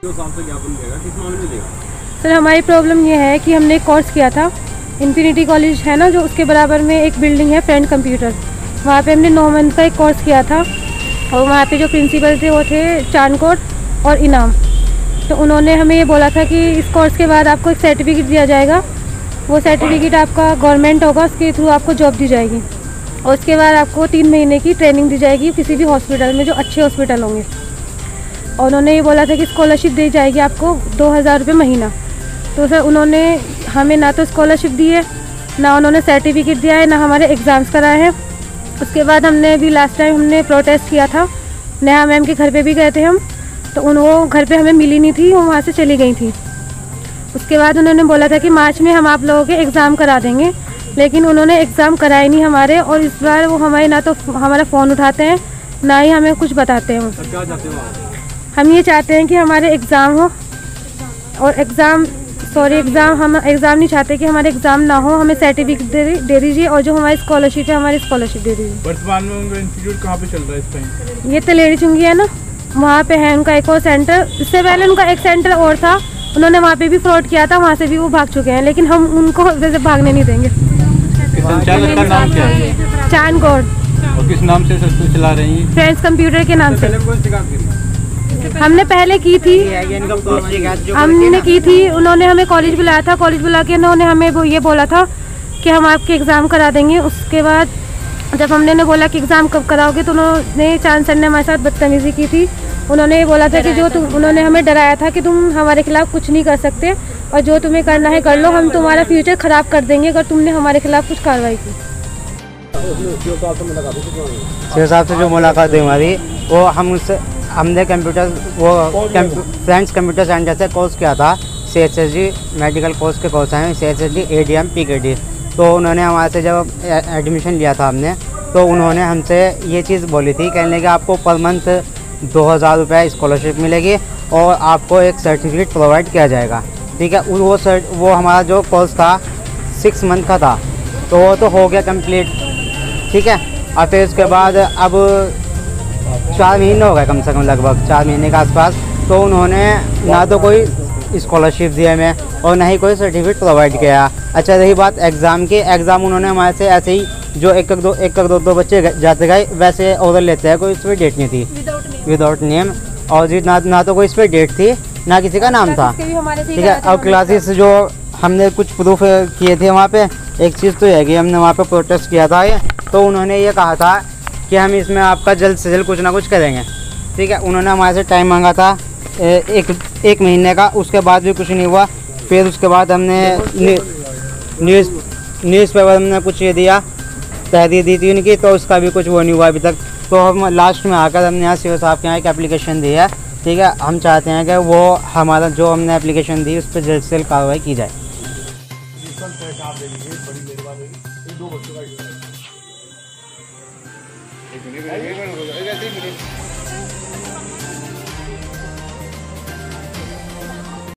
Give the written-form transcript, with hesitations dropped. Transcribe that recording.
2 साल से ज्ञापन देगा, किस मामले में देगा? सर हमारी प्रॉब्लम ये है कि हमने एक कोर्स किया था, इन्फिनिटी कॉलेज है ना जो, उसके बराबर में एक बिल्डिंग है फ्रेंड कंप्यूटर, वहाँ पे हमने 9 मंथ का एक कोर्स किया था और वहाँ पे जो प्रिंसिपल थे वो थे चांदकोट और इनाम। तो उन्होंने हमें ये बोला था कि इस कोर्स के बाद आपको एक सर्टिफिकेट दिया जाएगा, वो सर्टिफिकेट आपका गवर्नमेंट होगा, उसके थ्रू आपको जॉब दी जाएगी और उसके बाद आपको 3 महीने की ट्रेनिंग दी जाएगी किसी भी हॉस्पिटल में जो अच्छे हॉस्पिटल होंगे। और उन्होंने ये बोला था कि स्कॉलरशिप दी जाएगी आपको 2000 रुपये महीना। तो सर उन्होंने हमें ना तो स्कॉलरशिप दी है, ना उन्होंने सर्टिफिकेट दिया है, ना हमारे एग्ज़ाम्स कराए हैं। उसके बाद हमने भी लास्ट टाइम हमने प्रोटेस्ट किया था, नेहा मैम के घर पे भी गए थे हम, तो वो घर पे हमें मिली नहीं थी, वो वहाँ से चली गई थी। उसके बाद उन्होंने बोला था कि मार्च में हम आप लोगों के एग्ज़ाम करा देंगे, लेकिन उन्होंने एग्ज़ाम कराए नहीं हमारे, और इस बार वो हमारे ना तो हमारा फ़ोन उठाते हैं, ना ही हमें कुछ बताते हैं। क्या चाहते हो आप? हम ये चाहते हैं कि हमारे एग्ज़ाम हो, और हम एग्ज़ाम नहीं चाहते कि हमारे एग्ज़ाम ना हो, हमें सर्टिफिकेट दे दीजिए, और जो हमारी स्कॉलरशिप है हमारी स्कॉलरशिप दे दीजिए। वर्तमान में उनका इंस्टीट्यूट कहाँ पे चल रहा है इस टाइम? ये तलेड़ी चुंगी है ना, वहाँ पे है उनका एक और सेंटर। इससे पहले उनका एक सेंटर और था, उन्होंने वहाँ पे भी फ्रॉड किया था, वहाँ से भी वो भाग चुके हैं, लेकिन हम उनको वैसे भागने नहीं देंगे। संचालक का नाम क्या है? चांदकोट। और किस नाम से संस्था चला रही हैं? फ्रेंड्स कंप्यूटर के नाम से। हमने पहले की थी, उन्होंने हमें कॉलेज बुलाया था, कॉलेज बुला के उन्होंने हमें वो ये बोला था कि हम आपके एग्ज़ाम करा देंगे। उसके बाद जब हमने बोला कि एग्ज़ाम कब कराओगे, तो उन्होंने चांद सर ने हमारे साथ बदतमीज़ी की थी। उन्होंने ये बोला था कि उन्होंने हमें डराया था कि तुम हमारे खिलाफ़ कुछ नहीं कर सकते, और जो तुम्हें करना है कर लो, हम तुम्हारा फ्यूचर ख़राब कर देंगे अगर तुमने हमारे खिलाफ़ कुछ कार्रवाई की। छः साहब से जो मुलाकात हुई हमारी, वो हमने कंप्यूटर फ्रेंड्स कंप्यूटर सेंटर से कोर्स किया था, CHSD मेडिकल कोर्स के कोर्स हैं, CHSD ADM PKD। तो उन्होंने हमारे से जब एडमिशन लिया था हमने, तो उन्होंने हमसे ये चीज़ बोली थी, कहने कि आपको पर मंथ 2000 रुपये स्कॉलरशिप मिलेगी और आपको एक सर्टिफिकेट प्रोवाइड किया जाएगा। ठीक है, वो हमारा जो कोर्स था 6 मंथ का था, तो वो तो हो गया कंप्लीट। ठीक है, और फिर उसके बाद अब 4 महीने हो गए, कम से कम लगभग 4 महीने के आसपास, तो उन्होंने ना तो कोई स्कॉलरशिप दी हमें और ना ही कोई सर्टिफिकेट प्रोवाइड किया। अच्छा, रही बात एग्ज़ाम की, एग्ज़ाम उन्होंने हमारे से ऐसे ही जो एक दो बच्चे जाते गए वैसे ओरल लेते हैं, कोई इस पर डेट नहीं थी, विदाउट नेम, और जी ना तो कोई इस पर डेट थी, ना किसी का नाम था। ठीक है, और क्लासेस जो हमने कुछ प्रूफ किए थे वहाँ पे, एक चीज़ तो है कि हमने वहाँ पे प्रोटेस्ट किया था ये, तो उन्होंने ये कहा था कि हम इसमें आपका जल्द से जल्द कुछ ना कुछ करेंगे। ठीक है, उन्होंने हमारे से टाइम मांगा था एक महीने का, उसके बाद भी कुछ नहीं हुआ। फिर उसके बाद हमने न्यूज़पेपर हमने कुछ ये दिया, तहरीर दी थी उनकी, तो उसका भी कुछ वो नहीं हुआ अभी तक। तो हम लास्ट में आकर हमने यहाँ CO साहब के यहाँ एक एप्लीकेशन दी है। ठीक है, हम चाहते हैं कि वो हमारा जो हमने एप्लीकेशन दी उस पर जल्द से जल्द कार्रवाई की जाए।